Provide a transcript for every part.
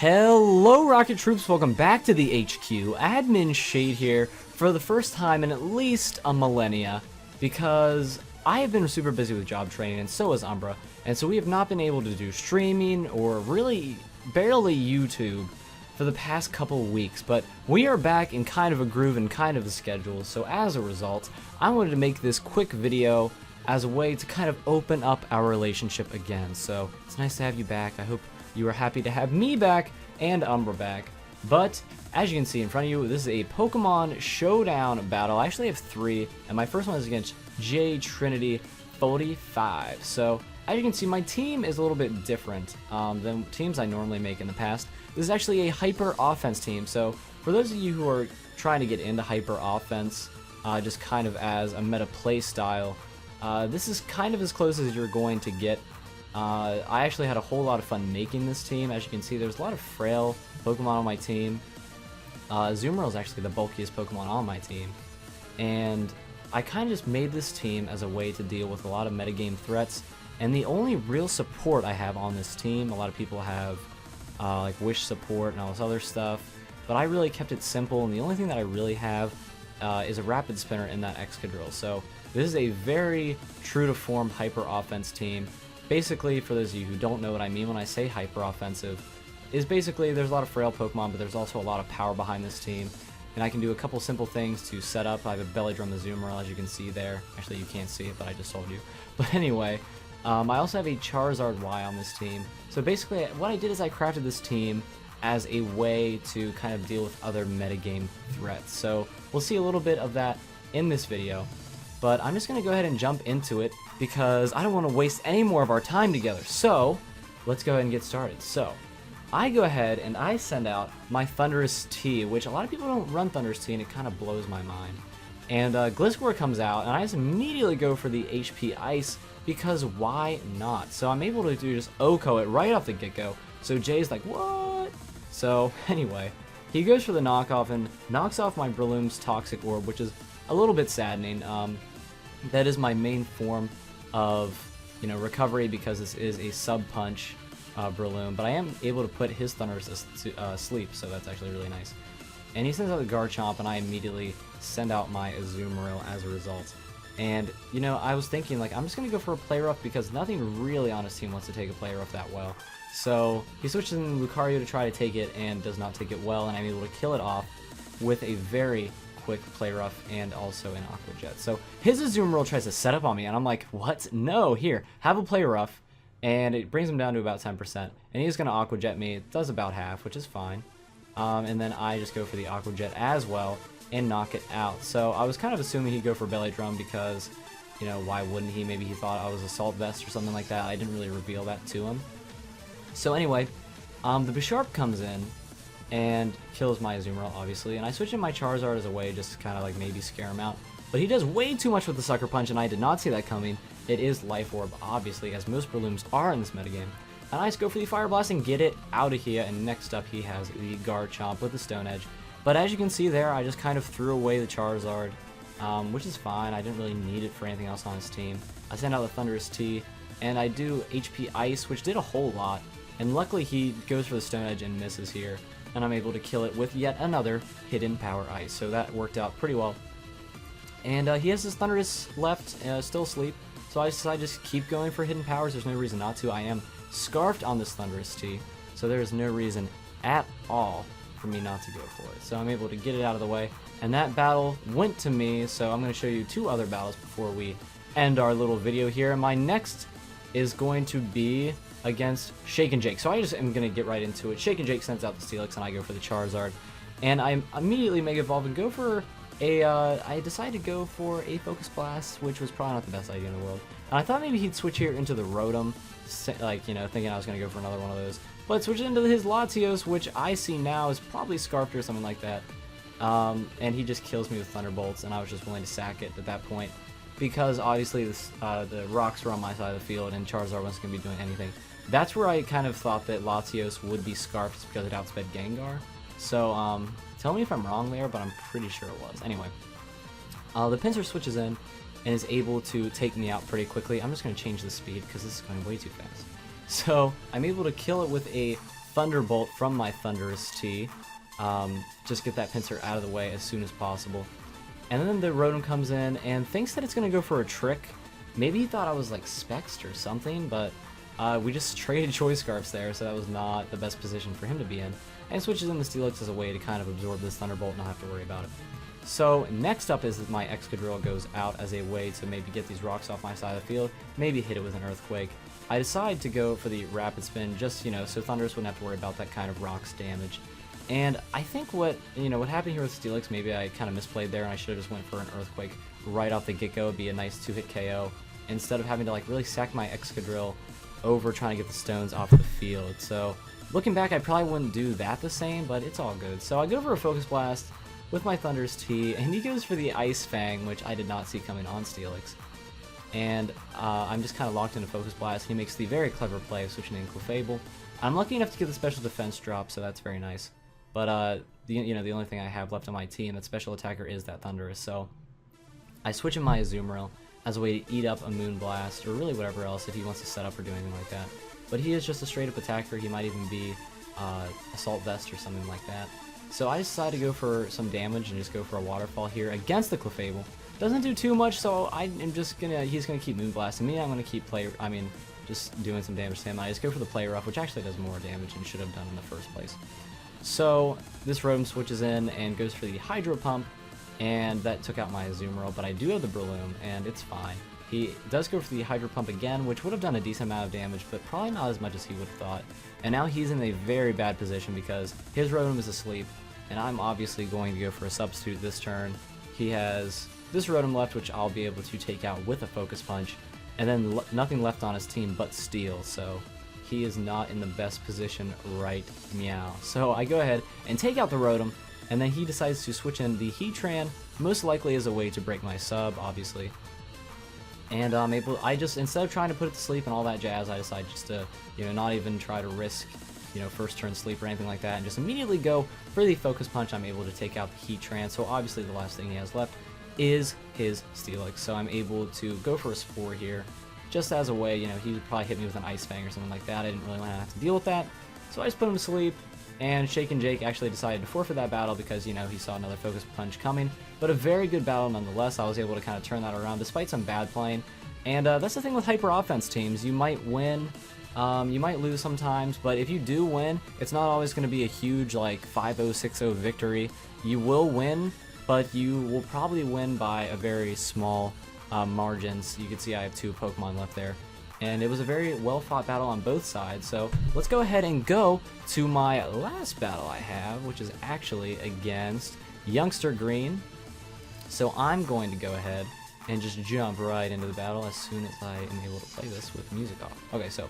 Hello Rocket Troops, welcome back to the HQ. Admin Shade here for the first time in at least a millennia because I have been super busy with job training and so has Umbra, and so we have not been able to do streaming or really barely YouTube for the past couple of weeks, but we are back in kind of a groove and kind of a schedule, so as a result, I wanted to make this quick video as a way to kind of open up our relationship again. So it's nice to have you back. I hope you are happy to have me back and Umbra back. But as you can see in front of you, this is a Pokemon Showdown battle. I actually have 3, and my first one is against J Trinity 45. So as you can see, my team is a little bit different than teams I normally make in the past. This is actually a hyper offense team. So for those of you who are trying to get into hyper offense, just kind of as a meta play style, this is kind of as close as you're going to get. I actually had a whole lot of fun making this team. As you can see, there's a lot of frail Pokemon on my team. Azumarill is actually the bulkiest Pokemon on my team. And I kind of just made this team as a way to deal with a lot of metagame threats. And the only real support I have on this team, a lot of people have like Wish support and all this other stuff, but I really kept it simple, and the only thing that I really have is a Rapid Spinner in that Excadrill. So this is a very true to form hyper offense team. Basically, for those of you who don't know what I mean when I say hyper offensive, is basically there's a lot of frail Pokemon, but there's also a lot of power behind this team. And I can do a couple simple things to set up. I have a Belly Drum Azumarill, as you can see there. Actually, you can't see it, but I just told you. But anyway, I also have a Charizard Y on this team. So basically, what I did is I crafted this team as a way to kind of deal with other metagame threats. So we'll see a little bit of that in this video. But I'm just going to go ahead and jump into it because I don't want to waste any more of our time together. So let's go ahead and get started. So I go ahead and I send out my Thundurus T, which a lot of people don't run Thundurus T, and it kind of blows my mind. And Gliscor comes out, and I just immediately go for the HP Ice because why not? So I'm able to do just OHKO it right off the get-go. So Jay's like, what? So anyway, he goes for the knockoff and knocks off my Breloom's Toxic Orb, which is a little bit saddening. That is my main form of, recovery because this is a sub-punch Breloom, but I am able to put his Thundurus to sleep, so that's actually really nice. And he sends out the Garchomp, and I immediately send out my Azumarill as a result. And, I was thinking, like, I'm just going to go for a Play Rough because nothing really on his team wants to take a Play Rough that well. So he switches in Lucario to try to take it and does not take it well, and I'm able to kill it off with a very quick Play Rough and also an Aqua Jet. So his Azumarill tries to set up on me, and I'm like, what? No, here, have a Play Rough, and it brings him down to about 10%. And he's going to Aqua Jet me. It does about half, which is fine. And then I just go for the Aqua Jet as well and knock it out. So I was kind of assuming he'd go for Belly Drum because, why wouldn't he? Maybe he thought I was Assault Vest or something like that. I didn't really reveal that to him. So anyway, the Bisharp comes in and kills my Azumarill, obviously, and I switch in my Charizard as a way just to kind of like maybe scare him out. But he does way too much with the Sucker Punch, and I did not see that coming. It is Life Orb, obviously, as most Brelooms are in this metagame. And I just go for the Fire Blast and get it out of here, and next up he has the Garchomp with the Stone Edge. But as you can see there, I just kind of threw away the Charizard, which is fine. I didn't really need it for anything else on his team. I send out the Thundurus T, and I do HP Ice, which did a whole lot. And luckily he goes for the Stone Edge and misses here, and I'm able to kill it with yet another Hidden Power Ice. So that worked out pretty well. And he has his Thundurus left, still asleep. So I decide to just keep going for Hidden Powers. There's no reason not to. I am scarfed on this Thundurus T, so there is no reason at all for me not to go for it. So I'm able to get it out of the way, and that battle went to me. So I'm going to show you 2 other battles before we end our little video here. My next is going to be against Shake and Jake. So I just am going to get right into it. Shake and Jake sends out the Steelix, and I go for the Charizard. And I immediately Mega Evolve and go for a, I decided to go for a Focus Blast, which was probably not the best idea in the world. And I thought maybe he'd switch here into the Rotom, like, thinking I was going to go for another one of those. But switch into his Latios, which I see now is probably Scarfed or something like that. And he just kills me with Thunderbolts, and I was just willing to sack it at that point. Because obviously the rocks were on my side of the field, and Charizard wasn't going to be doing anything. That's where I kind of thought that Latios would be Scarfed because it outsped Gengar. So, tell me if I'm wrong there, but I'm pretty sure it was. Anyway, the Pinsir switches in and is able to take me out pretty quickly. I'm just going to change the speed because this is going way too fast. So I'm able to kill it with a Thunderbolt from my Thunderous T. Just get that pincer out of the way as soon as possible. And then the Rotom comes in and thinks that it's going to go for a trick. Maybe he thought I was like Spexed or something, but we just traded Choice Scarfs there, so that was not the best position for him to be in. And switches in the Steelix as a way to kind of absorb this Thunderbolt and not have to worry about it. So next up is that my Excadrill goes out as a way to maybe get these rocks off my side of the field, maybe hit it with an Earthquake. I decide to go for the Rapid Spin just, so Thundurus wouldn't have to worry about that kind of rocks damage. And I think what happened here with Steelix, maybe I kind of misplayed there and I should have just went for an Earthquake right off the get-go. It'd be a nice 2-hit KO instead of having to like really sack my Excadrill over trying to get the stones off the field. So looking back, I probably wouldn't do that the same, but it's all good. So I go for a Focus Blast with my Thunderous T, and he goes for the Ice Fang, which I did not see coming on Steelix. And I'm just kind of locked into Focus Blast. He makes the very clever play of switching in Clefable. I'm lucky enough to get the special defense drop, so that's very nice. But the only thing I have left on my team, that special attacker, is that Thundurus. So I switch in my Azumarill as a way to eat up a Moonblast, or really whatever else if he wants to set up or do anything like that. But he is just a straight up attacker. He might even be Assault Vest or something like that. So I decide to go for some damage and just go for a Waterfall here against the Clefable. Doesn't do too much, so I'm just gonna, he's gonna keep Moonblasting me. I'm gonna keep just doing some damage to him. I just go for the Play Rough, which actually does more damage than should have done in the first place. So this Rotom switches in and goes for the Hydro Pump, and that took out my Azumarill, but I do have the Breloom, and it's fine. He does go for the Hydro Pump again, which would have done a decent amount of damage, but probably not as much as he would have thought. And now he's in a very bad position because his Rotom is asleep, and I'm obviously going to go for a substitute this turn. He has this Rotom left, which I'll be able to take out with a Focus Punch, and then nothing left on his team but Steel, so he is not in the best position right meow. So I go ahead and take out the Rotom, and then he decides to switch in the Heatran, most likely as a way to break my sub, obviously. And instead of trying to put it to sleep and all that jazz, I decide just to, not even try to risk, first turn sleep or anything like that, and just immediately go for the Focus Punch. I'm able to take out the Heatran, so obviously the last thing he has left is his Steelix. So I'm able to go for a Spore here, just as a way, he would probably hit me with an Ice Fang or something like that. I didn't really want to have to deal with that, so I just put him to sleep. And Shaken Jake actually decided to forfeit that battle because, he saw another Focus Punch coming. But a very good battle nonetheless. I was able to kind of turn that around despite some bad playing. And that's the thing with Hyper Offense teams. You might win, you might lose sometimes, but if you do win, it's not always going to be a huge, 5-0, 6-0 victory. You will win, but you will probably win by a very small margins. You can see I have 2 Pokemon left there. And it was a very well-fought battle on both sides, so let's go ahead and go to my last battle I have, which is actually against Youngster Green. So I'm going to go ahead and just jump right into the battle as soon as I am able to play this with music off. Okay, so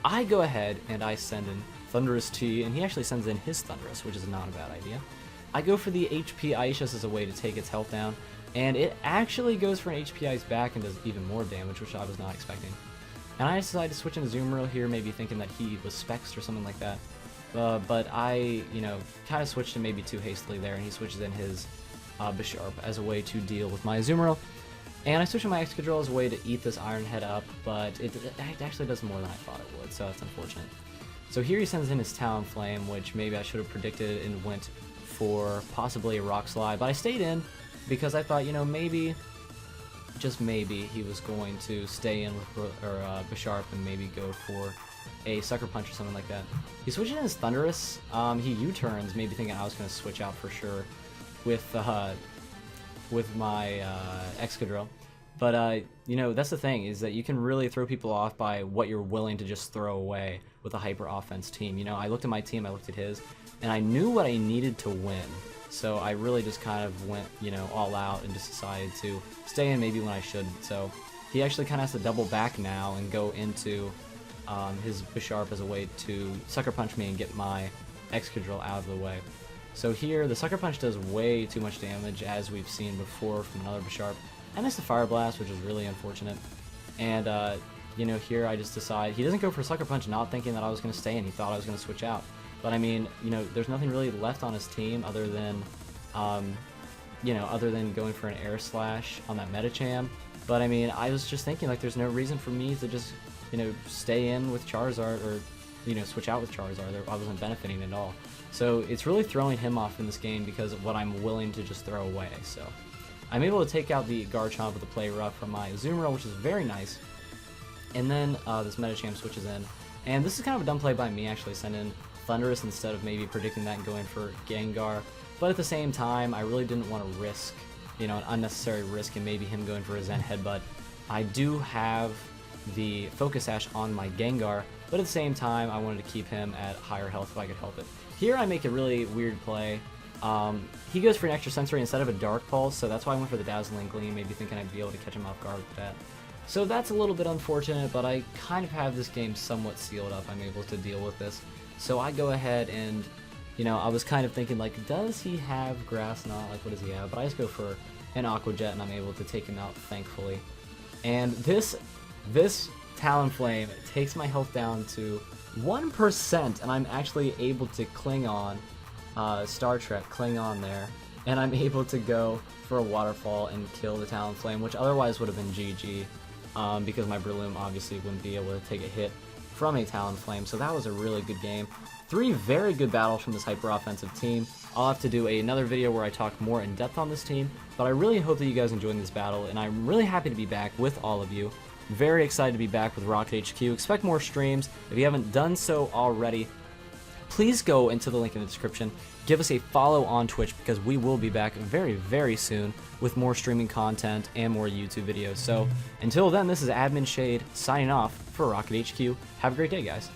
I go ahead and I send in Thunderous T, and he actually sends in his Thunderous, which is not a bad idea. I go for the HP Ice as a way to take its health down, and it actually goes for an HP Ice back and does even more damage, which I was not expecting. And I decided to switch into Azumarill here, maybe thinking that he was Spexed or something like that. But I, kind of switched him maybe too hastily there, and he switches in his Bisharp as a way to deal with my Azumarill. And I switch in my Excadrill as a way to eat this Iron Head up, but it actually does more than I thought it would, so that's unfortunate. So here he sends in his Talonflame, which maybe I should have predicted and went for possibly a Rock Slide, but I stayed in because I thought, maybe, just maybe, he was going to stay in with Bisharp and maybe go for a Sucker Punch or something like that. He switches in his Thundurus. He U-turns, maybe thinking I was going to switch out for sure with my Excadrill. But, that's the thing, is that you can really throw people off by what you're willing to just throw away with a Hyper Offense team. I looked at my team, I looked at his, and I knew what I needed to win. So I really just kind of went, all out and just decided to stay in maybe when I shouldn't. So he actually kind of has to double back now and go into his Bisharp as a way to Sucker Punch me and get my Excadrill out of the way. So here, the Sucker Punch does way too much damage, as we've seen before from another Bisharp. I missed the Fire Blast, which is really unfortunate. And, here I just decide, he doesn't go for Sucker Punch not thinking that I was going to stay in. He thought I was going to switch out. But I mean, there's nothing really left on his team other than, other than going for an Air Slash on that Medicham. But I mean, I was just thinking, there's no reason for me to just, stay in with Charizard or, switch out with Charizard. I wasn't benefiting at all. So it's really throwing him off in this game because of what I'm willing to just throw away. So I'm able to take out the Garchomp with the Play Rough from my Azumarill, which is very nice. And then this Medicham switches in. And this is kind of a dumb play by me, actually, send in Thundurus instead of maybe predicting that and going for Gengar. But at the same time, I really didn't want to risk, an unnecessary risk and maybe him going for a Zen Headbutt. I do have the Focus Sash on my Gengar, but at the same time, I wanted to keep him at higher health if I could help it. Here I make a really weird play. He goes for an extra sensory instead of a Dark Pulse, so that's why I went for the Dazzling Gleam, maybe thinking I'd be able to catch him off guard with that. So that's a little bit unfortunate, but I kind of have this game somewhat sealed up. I'm able to deal with this. So I go ahead and, I was kind of thinking, like, does he have Grass Knot? Like, what does he have? But I just go for an Aqua Jet, and I'm able to take him out, thankfully. And this Talonflame takes my health down to 1%, and I'm actually able to cling on, Star Trek, cling on there, and I'm able to go for a Waterfall and kill the Talonflame, which otherwise would have been GG. Because my Breloom obviously wouldn't be able to take a hit from a Talonflame, so that was a really good game. 3 very good battles from this hyper-offensive team. I'll have to do another video where I talk more in depth on this team, but I really hope that you guys enjoyed this battle, and I'm really happy to be back with all of you. Very excited to be back with Rocket HQ. Expect more streams. If you haven't done so already, please go into the link in the description. Give us a follow on Twitch because we will be back very, very soon with more streaming content and more YouTube videos. So until then, this is Admin Shade signing off for Rocket HQ. Have a great day, guys.